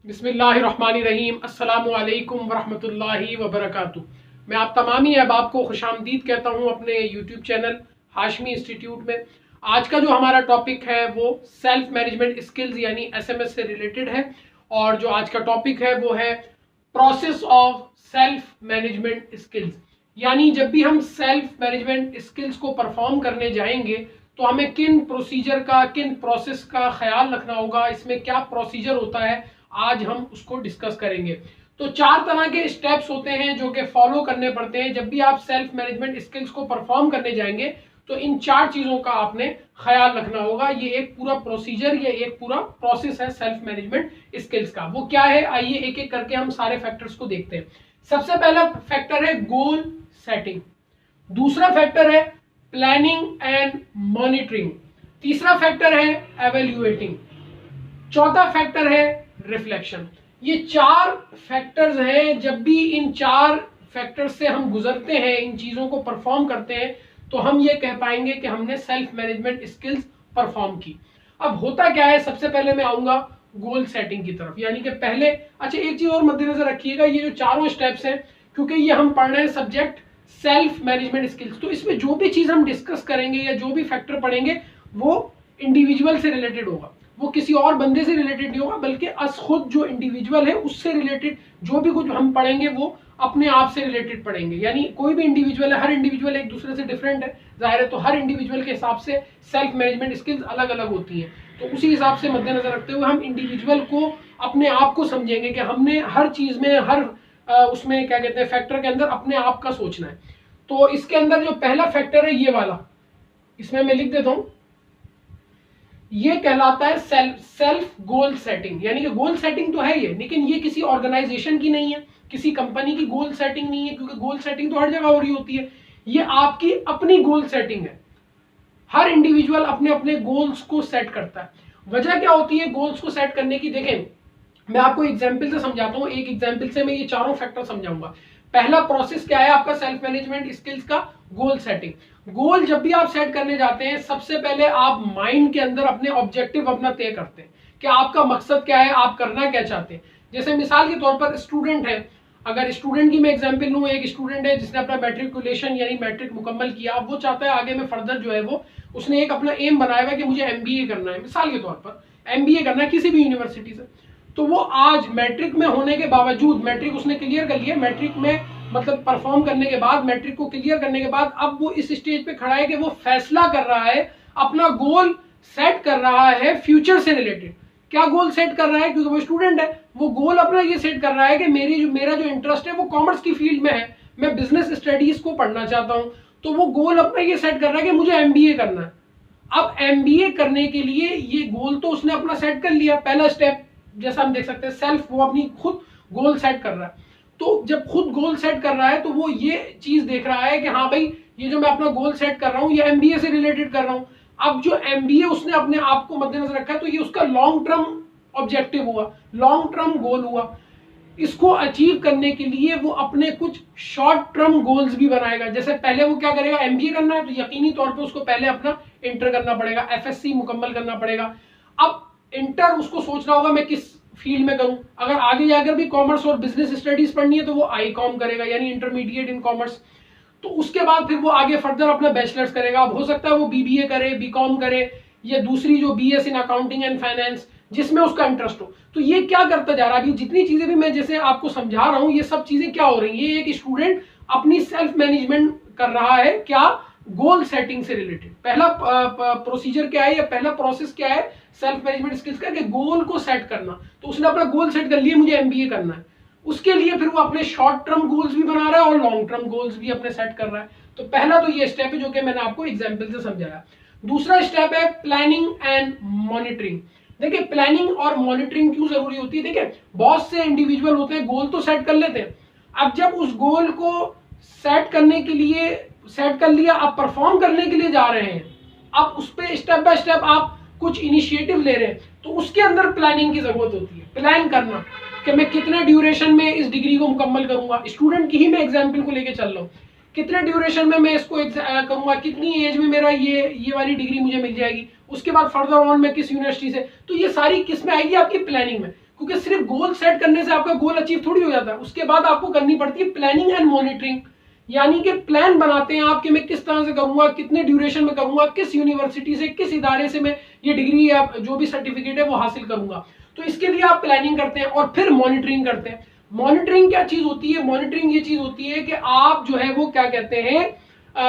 बिस्मिल्लाहिर्रहमानिर्रहीम। अस्सलामुअलैकुम वरहमतुल्लाहि वबरकातुह। मैं आप तमामी अहबाब को खुशामदीद कहता हूँ अपने यूट्यूब चैनल हाशमी इंस्टीट्यूट में। आज का जो हमारा टॉपिक है वो सेल्फ मैनेजमेंट स्किल्स यानी एसएमएस से रिलेटेड है। और जो आज का टॉपिक है वो है process of self management skills. यानी जब भी हम सेल्फ मैनेजमेंट स्किल्स को परफॉर्म करने जाएंगे तो हमें किन प्रोसीजर का, किन प्रोसेस का ख्याल रखना होगा, इसमें क्या प्रोसीजर होता है, आज हम उसको डिस्कस करेंगे। तो 4 तरह के स्टेप्स होते हैं जो कि फॉलो करने पड़ते हैं जब भी आप सेल्फ मैनेजमेंट स्किल्स को परफॉर्म करने जाएंगे। तो इन 4 चीजों का आपने ख्याल रखना होगा। ये एक पूरा प्रोसीजर, ये एक पूरा प्रोसेस है सेल्फ मैनेजमेंट स्किल्स का। वो क्या है, आइए एक एक करके हम सारे फैक्टर्स को देखते हैं। सबसे पहला फैक्टर है गोल सेटिंग। दूसरा फैक्टर है प्लानिंग एंड मॉनिटरिंग। तीसरा फैक्टर है एवेल्युएटिंग। चौथा फैक्टर है रिफ्लेक्शन। ये 4 फैक्टर्स हैं। जब भी इन 4 फैक्टर्स से हम गुजरते हैं, इन चीजों को परफॉर्म करते हैं, तो हम ये कह पाएंगे कि हमने सेल्फ मैनेजमेंट स्किल्स परफॉर्म की। अब होता क्या है, सबसे पहले मैं आऊंगा गोल सेटिंग की तरफ। यानी कि पहले, अच्छा एक चीज और मद्देनजर रखिएगा, ये जो चारों स्टेप्स हैं, क्योंकि ये हम पढ़ रहे हैं सब्जेक्ट सेल्फ मैनेजमेंट स्किल्स, तो इसमें जो भी चीज हम डिस्कस करेंगे या जो भी फैक्टर पढ़ेंगे वो इंडिविजुअल से रिलेटेड होगा, वो किसी और बंदे से रिलेटेड नहीं होगा, बल्कि अस खुद जो इंडिविजुअल है उससे रिलेटेड जो भी कुछ हम पढ़ेंगे वो अपने आप से रिलेटेड पढ़ेंगे। यानी कोई भी इंडिविजुअल है, हर इंडिविजुअल एक दूसरे से डिफरेंट है, जाहिर है, तो हर इंडिविजुअल के हिसाब से सेल्फ मैनेजमेंट स्किल्स अलग अलग होती हैं। तो उसी हिसाब से मद्देनजर रखते हुए हम इंडिविजुअल को, अपने आप को समझेंगे कि हमने हर चीज में, हर उसमें क्या कहते हैं फैक्टर के अंदर अपने आप का सोचना है। तो इसके अंदर जो पहला फैक्टर है ये वाला, इसमें मैं लिख देता हूं, ये कहलाता है सेल्फ गोल सेटिंग। यानी कि गोल सेटिंग तो है ये, लेकिन ये किसी ऑर्गेनाइजेशन की नहीं है, किसी कंपनी की गोल सेटिंग नहीं है, क्योंकि गोल सेटिंग तो हर जगह हो रही होती है। ये आपकी अपनी गोल सेटिंग है। हर इंडिविजुअल अपने अपने गोल्स को सेट करता है। वजह क्या होती है गोल्स को सेट करने की, देखें मैं आपको एग्जाम्पल से समझाता हूं। एक एग्जाम्पल से मैं ये चारों फैक्टर समझाऊंगा। पहला प्रोसेस क्या है आपका सेल्फ मैनेजमेंट स्किल्स का, गोल सेटिंग। गोल जब भी आप सेट करने जाते हैं, सबसे पहले आप माइंड के अंदर अपने ऑब्जेक्टिव अपना तय करते हैं कि आपका मकसद क्या है, आप करना क्या चाहते हैं। जैसे मिसाल के तौर पर स्टूडेंट है, अगर स्टूडेंट की मैं एग्जांपल लूं, एक स्टूडेंट है जिसने अपना मैट्रिकुलेशन यानी मैट्रिक मुकम्मल किया, अब वो चाहता है आगे में फर्दर जो है वो, उसने एक अपना एम बनाया हुआ कि मुझे एमबीए करना है, मिसाल के तौर पर एमबीए करना है किसी भी यूनिवर्सिटी से। तो वो आज मैट्रिक में होने के बावजूद, मैट्रिक उसने क्लियर कर लिया, मैट्रिक में मतलब परफॉर्म करने के बाद, मैट्रिक को क्लियर करने के बाद, अब वो इस स्टेज पे खड़ा है कि वो फैसला कर रहा है, अपना गोल सेट कर रहा है फ्यूचर से रिलेटेड। क्या गोल सेट कर रहा है, क्योंकि वो स्टूडेंट है, वो गोल अपना ये सेट कर रहा है कि मेरा जो इंटरेस्ट है वो कॉमर्स की फील्ड में है, मैं बिजनेस स्टडीज को पढ़ना चाहता हूं। तो वो गोल अपना ये सेट कर रहा है कि मुझे एमबीए करना है। अब एमबीए करने के लिए ये गोल तो उसने अपना सेट कर लिया, पहला स्टेप, जैसा हम देख सकते हैं सेल्फ, वो अपनी खुद गोल सेट कर रहा है। तो जब खुद गोल सेट कर रहा है तो वो ये चीज देख रहा है कि हाँ भाई, ये जो मैं अपना गोल सेट कर रहा हूँ ये एमबीए से रिलेटेड कर रहा हूँ। अब जो एमबीए उसने अपने आप को मद्देनजर रखा है, तो ये उसका लॉन्ग टर्म ऑब्जेक्टिव हुआ, लॉन्ग टर्म गोल हुआ। इसको अचीव करने के लिए वो अपने कुछ शॉर्ट टर्म गोल्स भी बनाएगा। जैसे पहले वो क्या करेगा, एमबीए करना है तो यकीनी तौर पे उसको पहले अपना इंटर करना पड़ेगा, एफएससी मुकम्मल करना पड़ेगा। अब इंटर उसको सोचना होगा मैं किस फील्ड में करूं। अगर आगे जाकर भी कॉमर्स और बिजनेस स्टडीज पढ़नी है तो वो आईकॉम करेगा, यानी इंटरमीडिएट इन कॉमर्स। तो उसके बाद फिर वो आगे फर्दर अपना बैचलर्स करेगा। अब हो सकता है वो बीबीए करे, बीकॉम करे, या दूसरी जो BS in accounting and finance, जिसमें उसका इंटरेस्ट हो। तो ये क्या करता जा रहा है, अभी जितनी चीजें भी मैं जैसे आपको समझा रहा हूं, ये सब चीजें क्या हो रही है, ये एक स्टूडेंट अपनी सेल्फ मैनेजमेंट कर रहा है, क्या, गोल सेटिंग से रिलेटेड। पहला प्रोसीजर क्या है या पहला प्रोसेस क्या है सेल्फ मैनेजमेंट स्किल्स का, कि गोल को सेट करना। तो उसने अपना गोल सेट कर लिया, मुझे एमबीए करना है। उसके लिए फिर वो अपने शॉर्ट टर्म गोल्स भी बना रहा है और लॉन्ग टर्म गोल्स भी अपने सेट कर रहा है। तो पहला तो ये स्टेप है जो कि मैंने आपको एग्जांपल से समझाया। दूसरा स्टेप है प्लानिंग एंड मॉनिटरिंग। देखिए प्लानिंग और मॉनिटरिंग क्यों जरूरी होती है, देखिए बहुत से इंडिविजुअल होते हैं, गोल तो सेट कर लेते हैं, अब जब उस गोल को सेट करने के लिए सेट कर लिया, अब परफॉर्म करने के लिए जा रहे हैं, अब उस पर स्टेप बाय स्टेप आप कुछ इनिशिएटिव ले रहे हैं, तो उसके अंदर प्लानिंग की जरूरत होती है। प्लान करना कि मैं कितने ड्यूरेशन में इस डिग्री को मुकम्मल करूंगा। स्टूडेंट की ही मैं एग्जांपल को लेके चल रहा हूँ, कितने ड्यूरेशन में मैं इसको करूंगा, कितनी एज में मेरा ये वाली डिग्री मुझे मिल जाएगी, उसके बाद फर्दर ऑन मैं किस यूनिवर्सिटी से। तो ये सारी किस में आएगी, आपकी प्लानिंग में। क्योंकि सिर्फ गोल सेट करने से आपका गोल अचीव थोड़ी हो जाता है। उसके बाद आपको करनी पड़ती है प्लानिंग एंड मॉनिटरिंग, यानी कि प्लान बनाते हैं आप कि मैं किस तरह से करूंगा, कितने ड्यूरेशन में करूंगा, किस यूनिवर्सिटी से, किस इदारे से मैं ये डिग्री या जो भी सर्टिफिकेट है वो हासिल करूंगा। तो इसके लिए आप प्लानिंग करते हैं और फिर मॉनिटरिंग करते हैं। मॉनिटरिंग क्या चीज होती है? मॉनिटरिंग ये चीज होती है कि आप जो है वो क्या कहते हैं,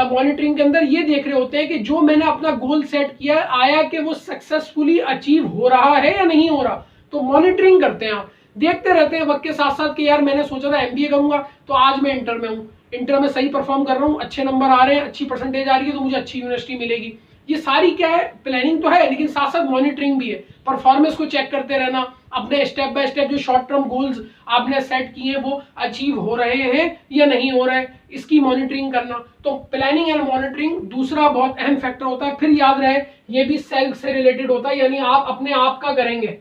मॉनिटरिंग के अंदर ये देख रहे होते हैं कि जो मैंने अपना गोल सेट किया है आया कि वो सक्सेसफुली अचीव हो रहा है या नहीं हो रहा। तो मॉनिटरिंग करते हैं, आप देखते रहते हैं वक्त के साथ साथ कि यार मैंने सोचा था एमबीए करूंगा, तो आज मैं इंटर में हूं, इंटर में सही परफॉर्म कर रहा हूं, अच्छे नंबर आ रहे हैं, अच्छी परसेंटेज आ रही है, तो मुझे अच्छी यूनिवर्सिटी मिलेगी। ये सारी क्या है? प्लानिंग तो है, लेकिन साथ साथ मॉनिटरिंग भी है। परफॉर्मेंस को चेक करते रहना, अपने स्टेप बाय स्टेप जो शॉर्ट टर्म गोल्स आपने सेट किए वो अचीव हो रहे हैं या नहीं हो रहे, इसकी मॉनिटरिंग करना। तो प्लानिंग एंड मॉनिटरिंग दूसरा बहुत अहम फैक्टर होता है। फिर याद रहे ये भी सेल्फ से रिलेटेड होता है, यानी आप अपने आप का करेंगे।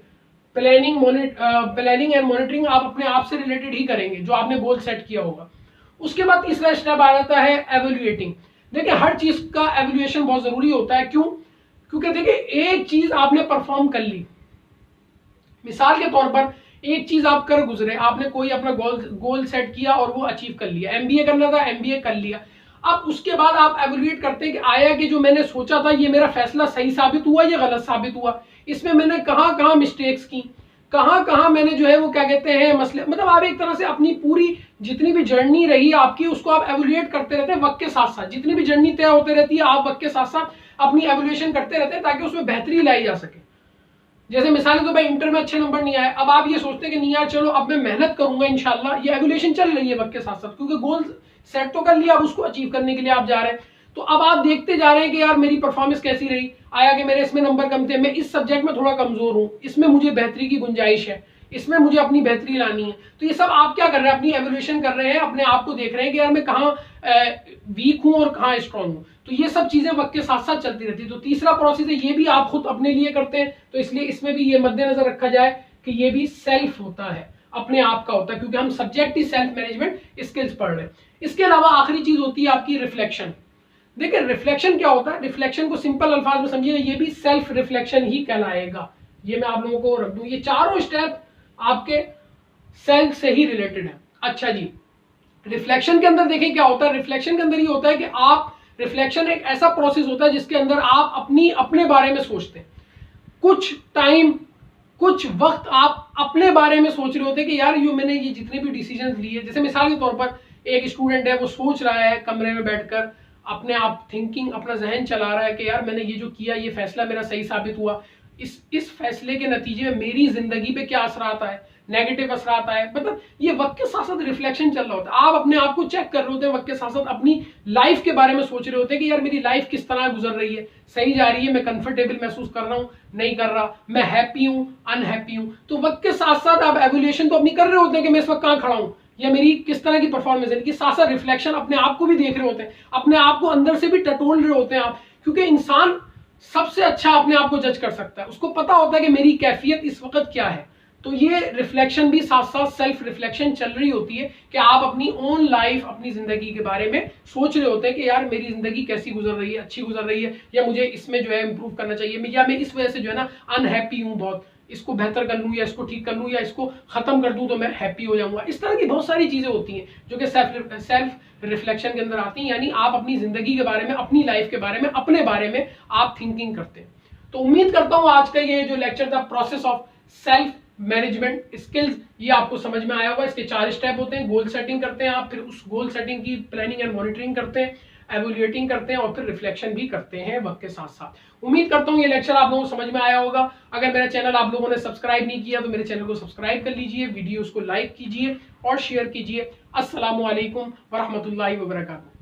प्लानिंग एंड मॉनिटरिंग आप अपने आप से रिलेटेड ही करेंगे जो आपने गोल सेट किया होगा। उसके बाद तीसरा स्टेप आ जाता है एवेल्युएटिंग। देखिए हर चीज का एवेल्युएशन बहुत जरूरी होता है। क्यों? क्योंकि देखिए एक चीज आपने परफॉर्म कर ली, मिसाल के तौर पर एक चीज आप कर गुजरे, आपने कोई अपना गोल सेट किया और वो अचीव कर लिया, एमबीए करना था, एमबीए कर लिया। अब उसके बाद आप एवेल्युएट करते हैं कि आया कि जो मैंने सोचा था ये मेरा फैसला सही साबित हुआ या गलत साबित हुआ, इसमें मैंने कहां कहां मिस्टेक्स की, कहां कहां मैंने जो है वो क्या कहते हैं मसले, मतलब आप एक तरह से अपनी पूरी जितनी भी जर्नी रही आपकी उसको आप एवेल्युएट करते रहते हैं वक्त के साथ साथ। जितनी भी जर्नी तय होते रहती है आप वक्त के साथ साथ अपनी एवेल्युएशन करते रहते हैं ताकि उसमें बेहतरी लाई जा सके। जैसे मिसाल के भाई इंटर में अच्छे नंबर नहीं आए, अब आप ये सोचते हैं कि नहीं यार चलो अब मैं मेहनत करूंगा इंशाल्लाह, ये एवोल्यूशन चल रही है वक्त के साथ साथ, क्योंकि गोल सेट तो कर लिया, अब उसको अचीव करने के लिए आप जा रहे हैं। तो अब आप देखते जा रहे हैं कि यार मेरी परफॉर्मेंस कैसी रही, आया कि मेरे इसमें नंबर कम थे, मैं इस सब्जेक्ट में थोड़ा कमजोर हूं, इसमें मुझे बेहतरी की गुंजाइश है, इसमें मुझे अपनी बेहतरी लानी है। तो ये सब आप क्या कर रहे हैं? अपनी एवोल्यूशन कर रहे हैं, अपने आप को देख रहे हैं कि यार मैं कहाँ वीक हूं और कहाँ स्ट्रांग हूं। तो ये सब चीजें वक्त के साथ साथ चलती रहती है। तो तीसरा प्रोसेस है, ये भी आप खुद अपने लिए करते हैं, तो इसलिए इसमें भी ये मद्देनजर रखा जाए कि ये भी सेल्फ होता है, अपने आप का होता है, क्योंकि हम सब्जेक्ट ही सेल्फ मैनेजमेंट स्किल्स पढ़ रहे हैं। इसके अलावा आखिरी चीज होती है आपकी रिफ्लेक्शन। देखिए रिफ्लेक्शन क्या होता है? रिफ्लेक्शन को सिंपल अल्फाज में समझिए, ये भी सेल्फ रिफ्लेक्शन ही कहलाएगा। ये मैं आप लोगों को रख दूं, ये चारों स्टेप आपके सेल्फ से ही रिलेटेड है। अच्छा जी, रिफ्लेक्शन के अंदर देखें क्या होता है। रिफ्लेक्शन के अंदर ये होता है कि आप, रिफ्लेक्शन एक ऐसा प्रोसेस होता है जिसके अंदर आप अपने बारे में सोचते हैं। कुछ टाइम, कुछ वक्त आप अपने बारे में सोच रहे होते हैं कि यार मैंने ये जितने भी डिसीजन लिए, जैसे मिसाल के तौर पर एक स्टूडेंट है वो सोच रहा है कमरे में बैठकर, अपने आप थिंकिंग, अपना जहन चला रहा है कि यार मैंने ये जो किया ये फैसला मेरा सही साबित हुआ, इस फैसले के नतीजे में मेरी जिंदगी पे क्या असर आता है, नेगेटिव असर आता है। मतलब ये वक्त के साथ साथ रिफ्लेक्शन चल रहा होता है, आप अपने आप को चेक कर रहे होते हैं, वक्त के साथ साथ अपनी लाइफ के बारे में सोच रहे होते हैं कि यार मेरी लाइफ किस तरह गुजर रही है, सही जा रही है, मैं कंफर्टेबल महसूस कर रहा हूँ, नहीं कर रहा, मैं हैप्पी हूँ, अनहैप्पी हूँ। तो वक्त के साथ साथ आप एवोल्यूशन तो अपनी कर रहे होते हैं कि मैं इस वक्त कहाँ खड़ा हूँ या मेरी किस तरह की परफॉर्मेंस है, कि साथ साथ रिफ्लेक्शन अपने आप को भी देख रहे होते हैं, अपने आप को अंदर से भी टटोल रहे होते हैं आप, क्योंकि इंसान सबसे अच्छा अपने आप को जज कर सकता है, उसको पता होता है कि मेरी कैफियत इस वक्त क्या है। तो ये रिफ्लेक्शन भी साथ साथ सेल्फ रिफ्लेक्शन चल रही होती है कि आप अपनी ओन लाइफ, अपनी जिंदगी के बारे में सोच रहे होते हैं कि यार मेरी जिंदगी कैसी गुजर रही है, अच्छी गुजर रही है, या मुझे इसमें जो है इंप्रूव करना चाहिए, या मैं इस वजह से जो है ना अनहैप्पी हूँ बहुत, इसको बेहतर कर लूँ या इसको ठीक कर लूँ या इसको खत्म कर दूँ तो मैं हैप्पी हो जाऊंगा। इस तरह की बहुत सारी चीजें होती हैं जो कि सेल्फ रिफ्लेक्शन के अंदर आती हैं, यानी आप अपनी जिंदगी के बारे में, अपनी लाइफ के बारे में, अपने बारे में आप थिंकिंग करते हैं। तो उम्मीद करता हूं आज का ये जो लेक्चर था process of self management skills, ये आपको समझ में आया होगा। इसके 4 स्टेप होते हैं, गोल सेटिंग करते हैं आप, फिर उस गोल सेटिंग की प्लानिंग एंड मॉनिटरिंग करते हैं, एवोल्यूएटिंग करते हैं और फिर रिफ्लेक्शन भी करते हैं वक्त के साथ साथ। उम्मीद करता हूं ये लेक्चर आप लोगों को समझ में आया होगा। अगर मेरा चैनल आप लोगों ने सब्सक्राइब नहीं किया तो मेरे चैनल को सब्सक्राइब कर लीजिए, वीडियोस को लाइक कीजिए और शेयर कीजिए। अस्सलामु अलैकुम वरहमतुल्लाहि वबरकातुहू।